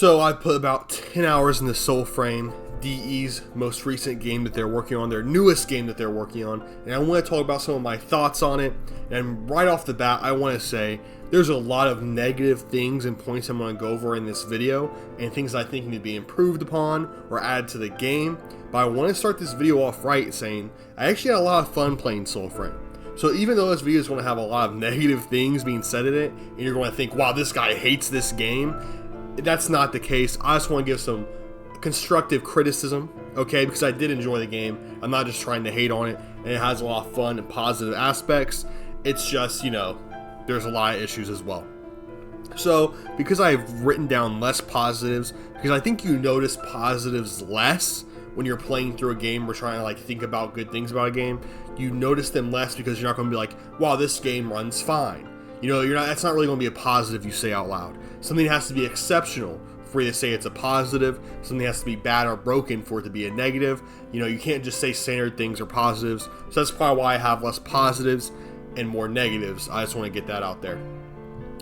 So I put about 10 hours into Soulframe, DE's most recent game that they're working on, their newest game that they're working on, and I want to talk about some of my thoughts on it. And right off the bat, I want to say there's a lot of negative things and points I'm going to go over in this video, and things I think need to be improved upon or added to the game. But I want to start this video off right saying I actually had a lot of fun playing Soulframe. So even though this video is going to have a lot of negative things being said in it, and you're going to think, wow, this guy hates this game, that's not the case. I just want to give some constructive criticism, okay, because I did enjoy the game. I'm not just trying to hate on it, and it has a lot of fun and positive aspects. It's just, there's a lot of issues as well. So because I've written down less positives, because I think you notice positives less when you're playing through a game or trying to think about good things about a game. You notice them less because you're not going to be like, wow, this game runs fine. That's not really going to be a positive you say out loud. Something has to be exceptional for you to say it's a positive. Something has to be bad or broken for it to be a negative. You can't just say standard things are positives. So that's probably why I have less positives and more negatives. I just want to get that out there.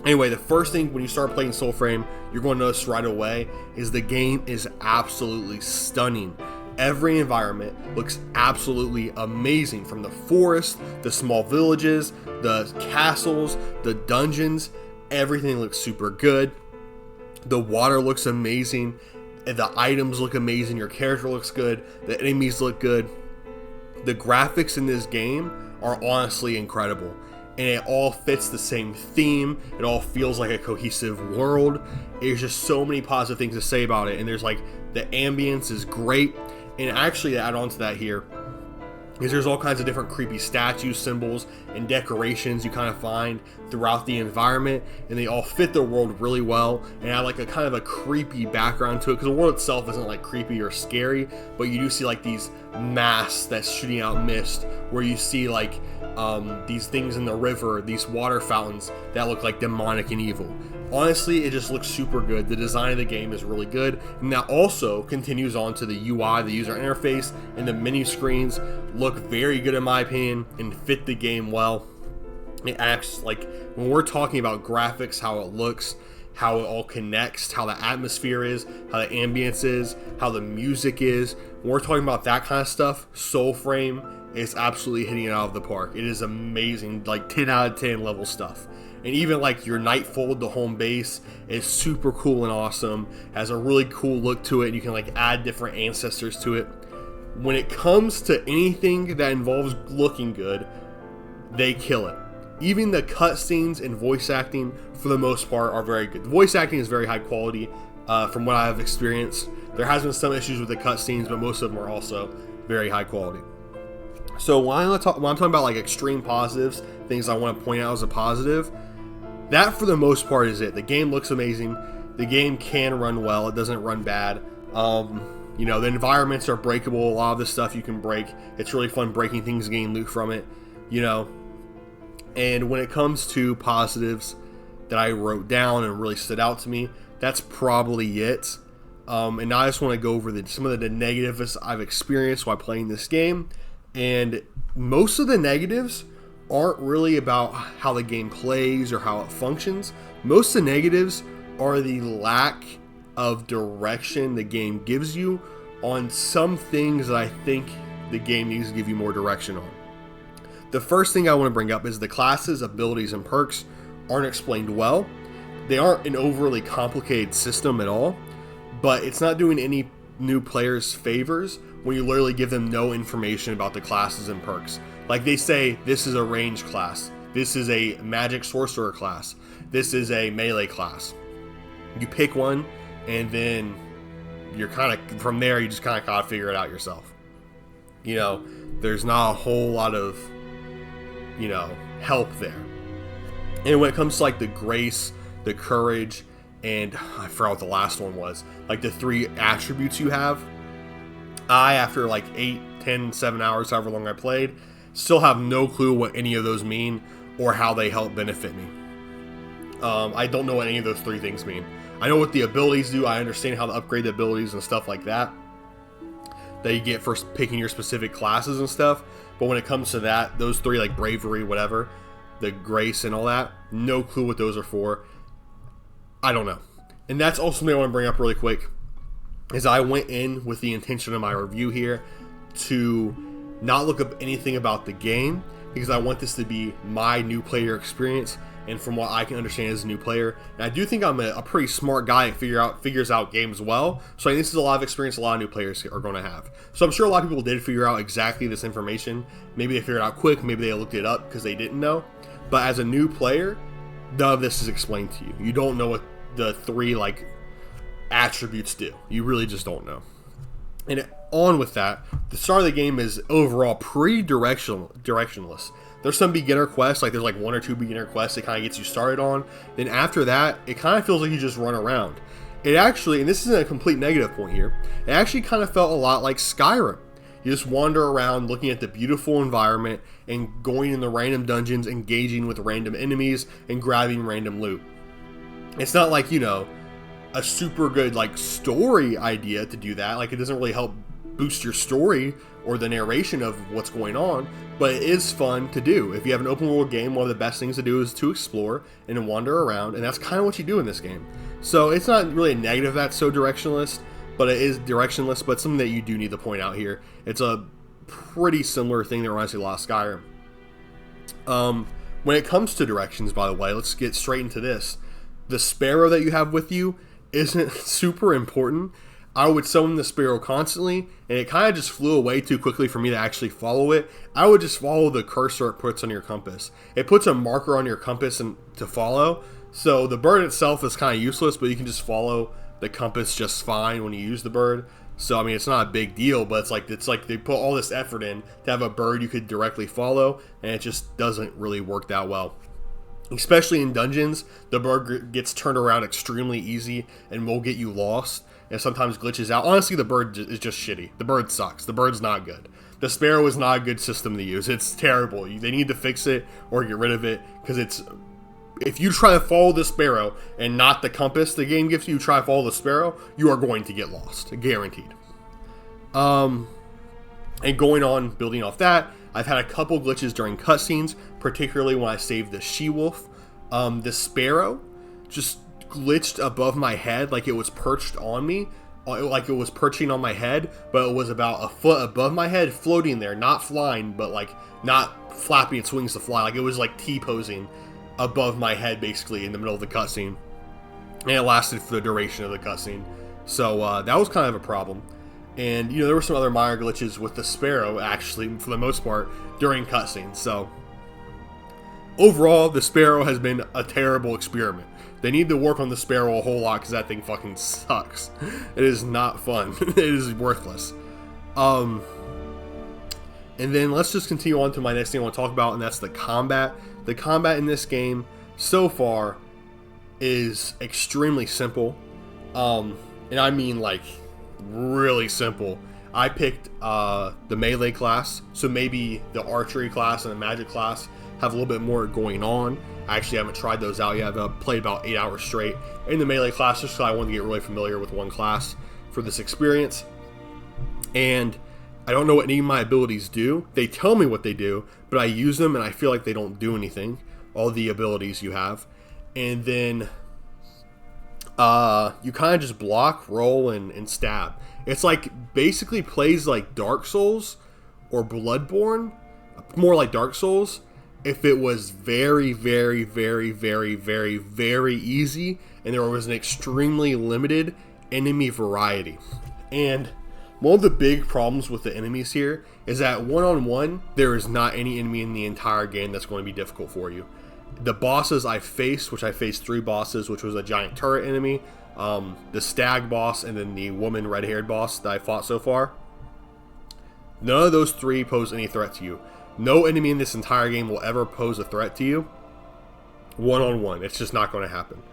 Anyway, the first thing when you start playing Soulframe, you're going to notice right away is the game is absolutely stunning. Every environment looks absolutely amazing, from the forest, the small villages, the castles, the dungeons. Everything looks super good. The water looks amazing. The items look amazing. Your character looks good. The enemies look good. The graphics in this game are honestly incredible. And it all fits the same theme. It all feels like a cohesive world. There's just so many positive things to say about it. And there's the ambience is great. And actually, to add on to that here, is there's all kinds of different creepy statues, symbols, and decorations you kind of find throughout the environment, and they all fit the world really well and add a kind of a creepy background to it, because the world itself isn't creepy or scary, but you do see these masks that's shooting out mist, where you see these things in the river, these water fountains that look demonic and evil. Honestly, it just looks super good. The design of the game is really good, and that also continues on to the UI, the user interface, and the menu screens look very good in my opinion and fit the game well. It acts when we're talking about graphics, how it looks, how it all connects, how the atmosphere is, how the ambience is, how the music is. When we're talking about that kind of stuff, Soulframe is absolutely hitting it out of the park. It is amazing, 10 out of 10 level stuff. And even your Nightfold, the home base, is super cool and awesome. Has a really cool look to it. And you can add different ancestors to it. When it comes to anything that involves looking good, they kill it. Even the cutscenes and voice acting, for the most part, are very good. The voice acting is very high quality, from what I have experienced. There has been some issues with the cutscenes, but most of them are also very high quality. So when I'm talking about extreme positives, things I want to point out as a positive, that for the most part is it. The game looks amazing. The game can run well. It doesn't run bad. The environments are breakable. A lot of the stuff you can break. It's really fun breaking things, getting loot from it. And when it comes to positives that I wrote down and really stood out to me, that's probably it. And now I just want to go over some of the negatives I've experienced while playing this game. And most of the negatives aren't really about how the game plays or how it functions. Most of the negatives are the lack of direction the game gives you on some things that I think the game needs to give you more direction on. The first thing I want to bring up is the classes, abilities, and perks aren't explained well. They aren't an overly complicated system at all, but it's not doing any new players favors when you literally give them no information about the classes and perks. They say, this is a range class, this is a magic sorcerer class, this is a melee class. You pick one, and then you're from there, you just gotta figure it out yourself. There's not a whole lot of, help there. And when it comes to the grace, the courage, and I forgot what the last one was, the 3 attributes you have, after 8, 10, 7 hours, however long I played, still have no clue what any of those mean or how they help benefit me. I don't know what any of those 3 things mean. I know what the abilities do. I understand how to upgrade the abilities and stuff like that you get for picking your specific classes and stuff. But when it comes to that, those 3, bravery, whatever, the grace and all that, no clue what those are for. I don't know. And that's also something I want to bring up really quick, is I went in with the intention of my review here to not look up anything about the game, because I want this to be my new player experience, and from what I can understand as a new player. And I do think I'm a pretty smart guy that figures out games well, so I think this is a lot of experience a lot of new players are going to have. So I'm sure a lot of people did figure out exactly this information. Maybe they figured it out quick, maybe they looked it up because they didn't know. But as a new player, none of this is explained to you. You don't know what the 3 like attributes do. You really just don't know. And on with that, the start of the game is overall pretty directionless. There's some beginner quests, like there's like 1 or 2 beginner quests that kind of gets you started on. Then after that, it kind of feels like you just run around. It actually, and this isn't a complete negative point here, it actually kind of felt a lot like Skyrim. You just wander around looking at the beautiful environment and going in the random dungeons, engaging with random enemies, and grabbing random loot. It's not like, you know, a super good like story idea to do that. Like, it doesn't really help boost your story or the narration of what's going on, but it is fun to do. If you have an open world game, one of the best things to do is to explore and wander around, and that's kind of what you do in this game. So it's not really a negative that's so directionless, but it is directionless, but something that you do need to point out here. It's a pretty similar thing that reminds me a lot of Skyrim. When it comes to directions, by the way, let's get straight into this. The sparrow that you have with you isn't super important. I would summon the sparrow constantly, and it kind of just flew away too quickly for me to actually follow it. I would just follow the cursor it puts on your compass. It puts a marker on your compass and to follow, so the bird itself is kind of useless, but you can just follow the compass just fine when you use the bird. So I mean, it's not a big deal, but it's like they put all this effort in to have a bird you could directly follow, and it just doesn't really work that well. Especially in dungeons, the bird gets turned around extremely easy and will get you lost, and sometimes glitches out. Honestly, the bird is just shitty. The bird sucks. The bird's not good. The sparrow is not a good system to use. It's terrible. They need to fix it or get rid of it, because it's... If you try to follow the sparrow and not the compass the game gives you, try to follow the sparrow, you are going to get lost. Guaranteed. And going on, building off that, I've had a couple glitches during cutscenes, particularly when I saved the she-wolf. The sparrow just glitched above my head like it was perched on me, like it was perching on my head, but it was about a foot above my head, floating there, not flying, but like not flapping its wings to fly. Like it was like T-posing above my head, basically, in the middle of the cutscene. And it lasted for the duration of the cutscene. So that was kind of a problem. And, you know, there were some other minor glitches with the sparrow, actually, for the most part, during cutscenes. So, overall, the sparrow has been a terrible experiment. They need to work on the sparrow a whole lot, because that thing fucking sucks. It is not fun. It is worthless. And then let's just continue on to my next thing I want to talk about, and that's the combat. The combat in this game, so far, is extremely simple. And I mean, like, really simple. I picked the melee class, so maybe the archery class and the magic class have a little bit more going on. I actually haven't tried those out yet. I've played about 8 hours straight in the melee class, just because I wanted to get really familiar with one class for this experience. And I don't know what any of my abilities do. They tell me what they do, but I use them and I feel like they don't do anything. All the abilities you have. And then you kind of just block, roll, and stab. It's like, basically plays like Dark Souls or Bloodborne. More like Dark Souls. If it was very, very, very, very, very, very easy, and there was an extremely limited enemy variety. And one of the big problems with the enemies here is that one-on-one, there is not any enemy in the entire game that's going to be difficult for you. The bosses I faced, which I faced 3 bosses, which was a giant turret enemy, the stag boss, and then the woman red-haired boss that I fought so far, none of those 3 pose any threat to you. No enemy in this entire game will ever pose a threat to you one-on-one. It's just not going to happen.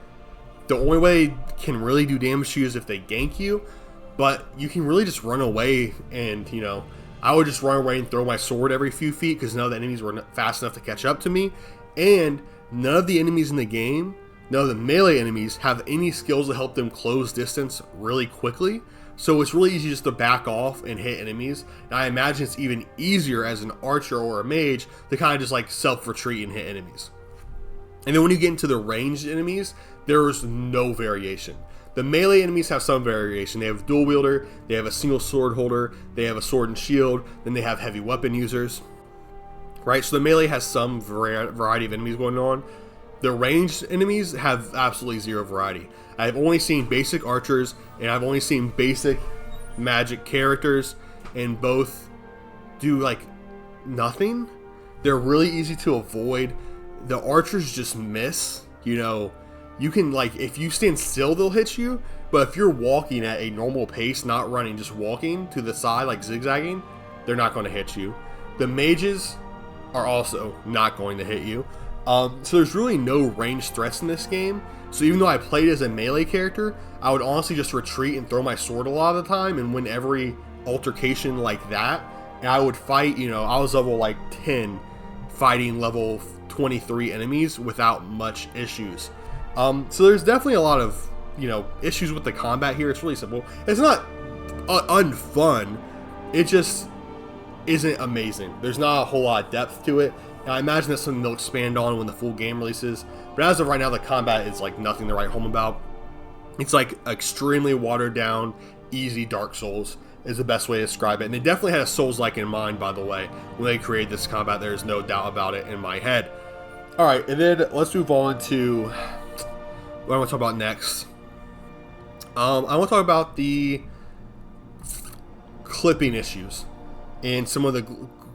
The only way they can really do damage to you is if they gank you, but you can really just run away, and, you know, I would just run away and throw my sword every few feet, because none of the enemies were fast enough to catch up to me, and none of the enemies in the game, none of the melee enemies, have any skills to help them close distance really quickly. So it's really easy just to back off and hit enemies. And I imagine it's even easier as an archer or a mage to kind of just like self-retreat and hit enemies. And then when you get into the ranged enemies, there is no variation. The melee enemies have some variation. They have dual wielder, they have a single sword holder, they have a sword and shield, then they have heavy weapon users. Right, so the melee has some variety of enemies going on. The ranged enemies have absolutely zero variety. I've only seen basic archers, and I've only seen basic magic characters, and both do like nothing. They're really easy to avoid. The archers just miss. You know, you can, like, if you stand still, they'll hit you. But if you're walking at a normal pace, not running, just walking to the side, like zigzagging, they're not going to hit you. The mages are also not going to hit you. So there's really no ranged threats in this game. So even though I played as a melee character, I would honestly just retreat and throw my sword a lot of the time and win every altercation like that. And I would fight, you know, I was level like 10 fighting level 23 enemies without much issues. So there's definitely a lot of, you know, issues with the combat here. It's really simple. It's not unfun. It just isn't amazing. There's not a whole lot of depth to it. And I imagine that's something they'll expand on when the full game releases. But as of right now, the combat is like nothing to write home about. It's like extremely watered down, easy Dark Souls is the best way to describe it. And they definitely had a Souls-like in mind, by the way, when they created this combat. There's no doubt about it in my head. Alright, and then let's move on to what I want to talk about next. I want to talk about the clipping issues and some of the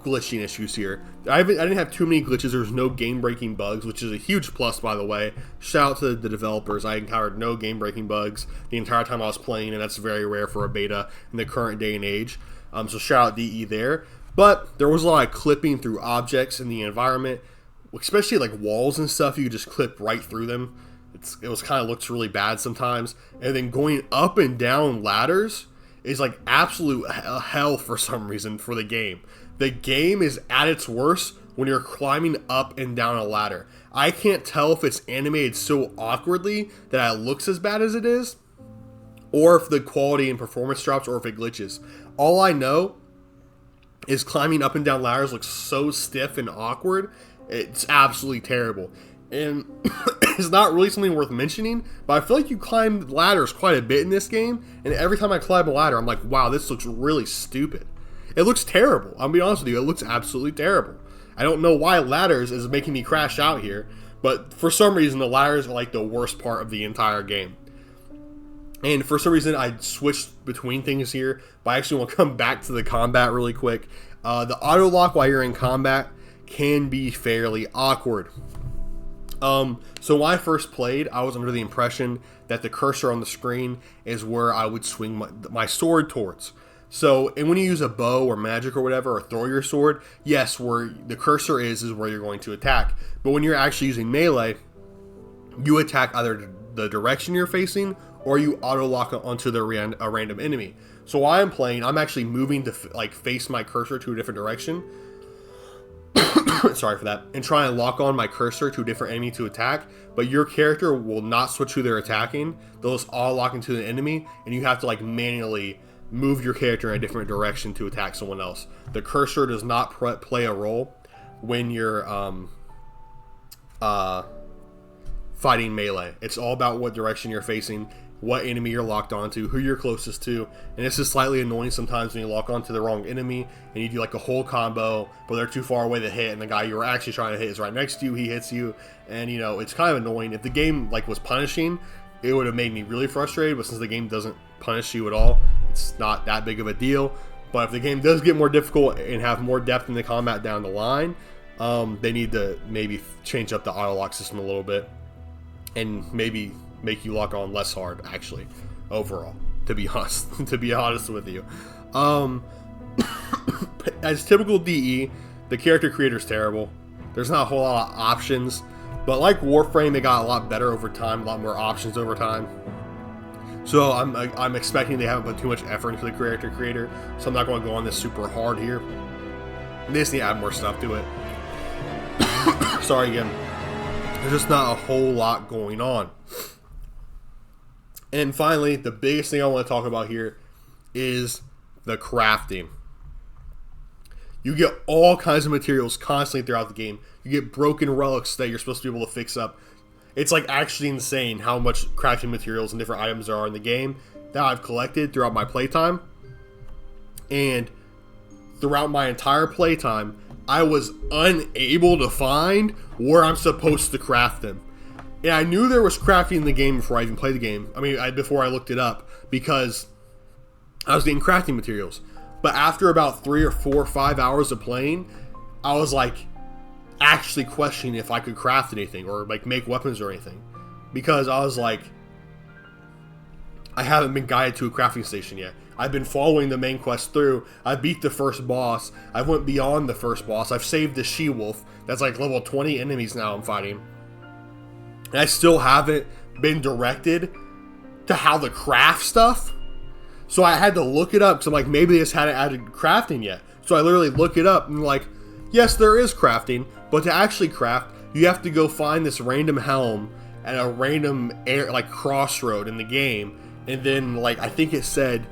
glitching issues here. I didn't have too many glitches. There was no game-breaking bugs, which is a huge plus, by the way. Shout out to the developers. I encountered no game-breaking bugs the entire time I was playing, and that's very rare for a beta in the current day and age. So shout out DE there. But there was a lot of clipping through objects in the environment, especially like walls and stuff. You could just clip right through them. It was kind of looks really bad sometimes. And then going up and down ladders is like absolute hell for some reason for the game. The game is at its worst when you're climbing up and down a ladder. I can't tell if it's animated so awkwardly that it looks as bad as it is, or if the quality and performance drops, or if it glitches. All I know is climbing up and down ladders looks so stiff and awkward. It's absolutely terrible. And it's not really something worth mentioning, but I feel like you climb ladders quite a bit in this game, and every time I climb a ladder, I'm like, wow, this looks really stupid. It looks terrible. I'll be honest with you, it looks absolutely terrible. I don't know why ladders is making me crash out here, but for some reason, the ladders are like the worst part of the entire game. And for some reason, I switched between things here, but I actually want to come back to the combat really quick. The auto lock while you're in combat can be fairly awkward. So when I first played, I was under the impression that the cursor on the screen is where I would swing my sword towards. So, and when you use a bow or magic or whatever, or throw your sword, yes, where the cursor is where you're going to attack. But when you're actually using melee, you attack either the direction you're facing, or you auto lock onto a random enemy. So while I'm playing, I'm actually moving to like face my cursor to a different direction. Sorry for that. And try and lock on my cursor to a different enemy to attack. But your character will not switch who they're attacking. They'll just auto lock into an enemy, and you have to like manually move your character in a different direction to attack someone else. The cursor does not play a role when you're fighting melee. It's all about what direction you're facing, what enemy you're locked onto, who you're closest to. And this is slightly annoying sometimes when you lock onto the wrong enemy and you do like a whole combo, but they're too far away to hit, and the guy you were actually trying to hit is right next to you, he hits you, and you know, it's kind of annoying. If the game like was punishing, it would have made me really frustrated, but since the game doesn't punish you at all, it's not that big of a deal. But if the game does get more difficult and have more depth in the combat down the line, they need to maybe change up the auto lock system a little bit, and maybe make you lock on less hard, actually, overall, to be honest with you. As typical DE, the character creator is terrible. There's not a whole lot of options, but like Warframe, it got a lot better over time, a lot more options over time. So I'm expecting they haven't put too much effort into the character creator, so I'm not going to go on this super hard here. They just need to add more stuff to it. Sorry again. There's just not a whole lot going on. And finally, the biggest thing I want to talk about here is the crafting. You get all kinds of materials constantly throughout the game. You get broken relics that you're supposed to be able to fix up. It's like actually insane how much crafting materials and different items there are in the game that I've collected throughout my playtime. And throughout my entire playtime, I was unable to find where I'm supposed to craft them. And I knew there was crafting in the game before I even played the game. I mean, before I looked it up, because I was getting crafting materials. But after about 3 or 4 or 5 hours of playing, I was like actually questioning if I could craft anything or like make weapons or anything. Because I was like, I haven't been guided to a crafting station yet. I've been following the main quest through. I beat the first boss. I went beyond the first boss. I've saved the she-wolf. That's like level 20 enemies now I'm fighting. And I still haven't been directed to how to craft stuff. So I had to look it up because I'm like, maybe they just hadn't added crafting yet. So I literally look it up and like, yes, there is crafting. But to actually craft, you have to go find this random helm at a random crossroad in the game. And then like, I think it said,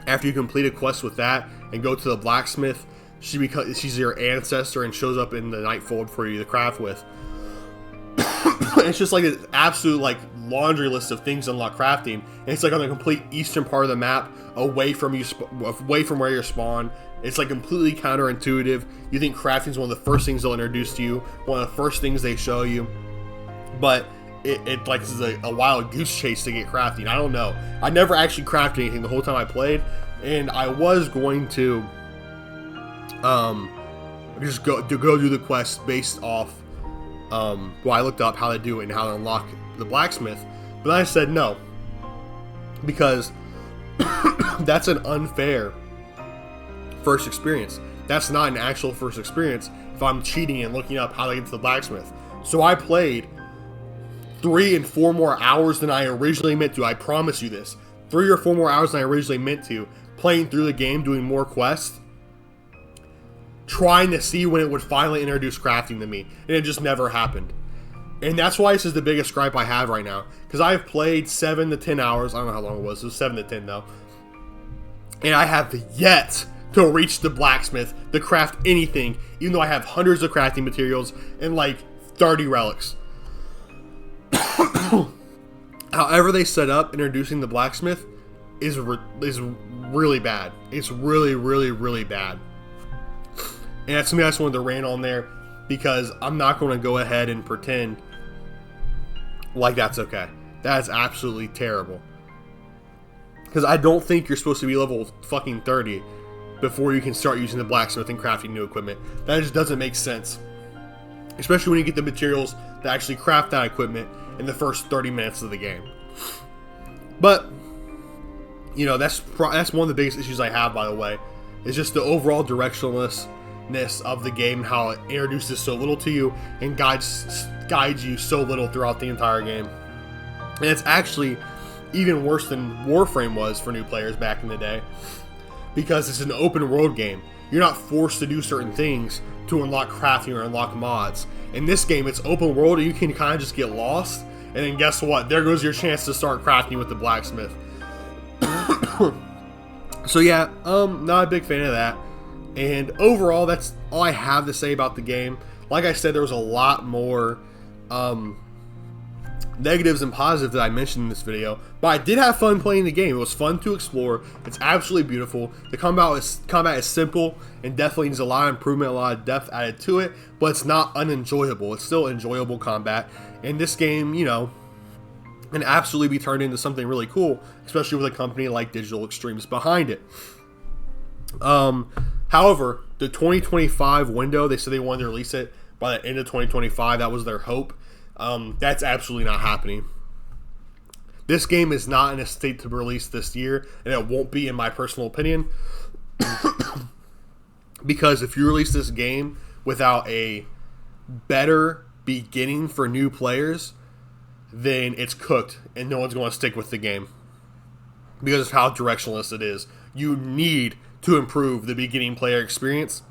after you complete a quest with that and go to the blacksmith, she's your ancestor and shows up in the Nightfold for you to craft with. It's just like an absolute like laundry list of things to unlock crafting. And it's like on the complete eastern part of the map, away from where you're spawned. It's like completely counterintuitive. You think crafting is one of the first things they'll introduce to you, one of the first things they show you, but it like is a wild goose chase to get crafting. I don't know. I never actually crafted anything the whole time I played, and I was going to just go do the quest based off well, I looked up how to do it and how to unlock the blacksmith, but I said no, because that's an unfair first experience. That's not an actual first experience if I'm cheating and looking up how to get to the blacksmith. So I played 3 and 4 more hours than I originally meant to. I promise you this. 3 or 4 more hours than I originally meant to, playing through the game, doing more quests, trying to see when it would finally introduce crafting to me, and it just never happened. And that's why this is the biggest gripe I have right now, because I've played 7 to 10 hours. I don't know how long it was 7 to 10 though, and I have yet to reach the blacksmith to craft anything, even though I have hundreds of crafting materials and like 30 relics. However they set up introducing the blacksmith is really bad. It's really, really, really bad. And that's something I just wanted to rant on there, because I'm not going to go ahead and pretend like that's okay. That's absolutely terrible. Because I don't think you're supposed to be level fucking 30 before you can start using the blacksmith and crafting new equipment. That just doesn't make sense. Especially when you get the materials to actually craft that equipment in the first 30 minutes of the game. But, you know, that's one of the biggest issues I have, by the way. Is just the overall directionlessness of the game, how it introduces so little to you and guides you so little throughout the entire game. And it's actually even worse than Warframe was for new players back in the day, because it's an open world game. You're not forced to do certain things to unlock crafting or unlock mods. In this game, it's open world, and you can kind of just get lost, and then guess what? There goes your chance to start crafting with the blacksmith. So yeah, not a big fan of that. And overall, that's all I have to say about the game. Like I said, there was a lot more negatives and positives that I mentioned in this video, but I did have fun playing the game. It was fun to explore. It's absolutely beautiful. The combat is simple and definitely needs a lot of improvement, a lot of depth added to it, but it's not unenjoyable. It's still enjoyable combat, and this game, you know, can absolutely be turned into something really cool, especially with a company like Digital Extremes behind it. However, the 2025 window, they said they wanted to release it by the end of 2025. That was their hope. That's absolutely not happening. This game is not in a state to be released this year, and it won't be, in my personal opinion. Because if you release this game without a better beginning for new players, then it's cooked, and no one's going to stick with the game. Because of how directionless it is. You need to improve the beginning player experience,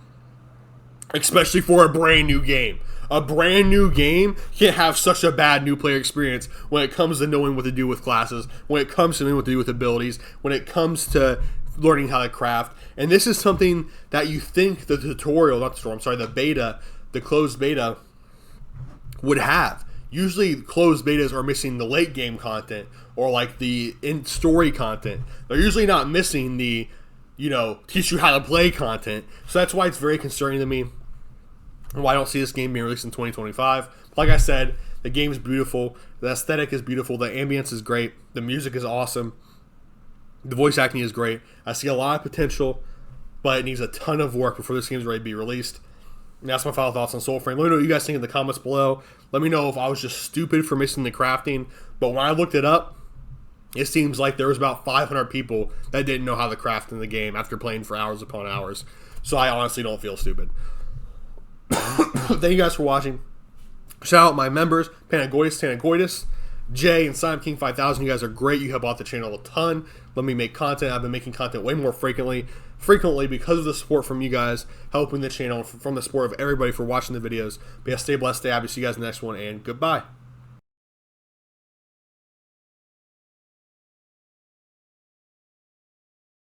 especially for a brand new game. A brand new game can't have such a bad new player experience when it comes to knowing what to do with classes, when it comes to knowing what to do with abilities, when it comes to learning how to craft. And this is something that you think the beta, the closed beta, would have. Usually closed betas are missing the late game content or like the in-story content. They're usually not missing the, teach you how to play content. So that's why it's very concerning to me. And why I don't see this game being released in 2025. Like I said, the game is beautiful. The aesthetic is beautiful. The ambience is great. The music is awesome. The voice acting is great. I see a lot of potential, but it needs a ton of work before this game is ready to be released. And that's my final thoughts on Soulframe. Let me know what you guys think in the comments below. Let me know if I was just stupid for missing the crafting. But when I looked it up, it seems like there was about 500 people that didn't know how to craft in the game after playing for hours upon hours. So I honestly don't feel stupid. Thank you guys for watching. Shout out my members, Tanagoides, Jay, and Simon King 5000. You guys are great. You help out the channel a ton. Let me make content. I've been making content way more frequently because of the support from you guys, helping the channel, from the support of everybody for watching the videos. But yeah, stay blessed, stay happy. See you guys in the next one, and goodbye.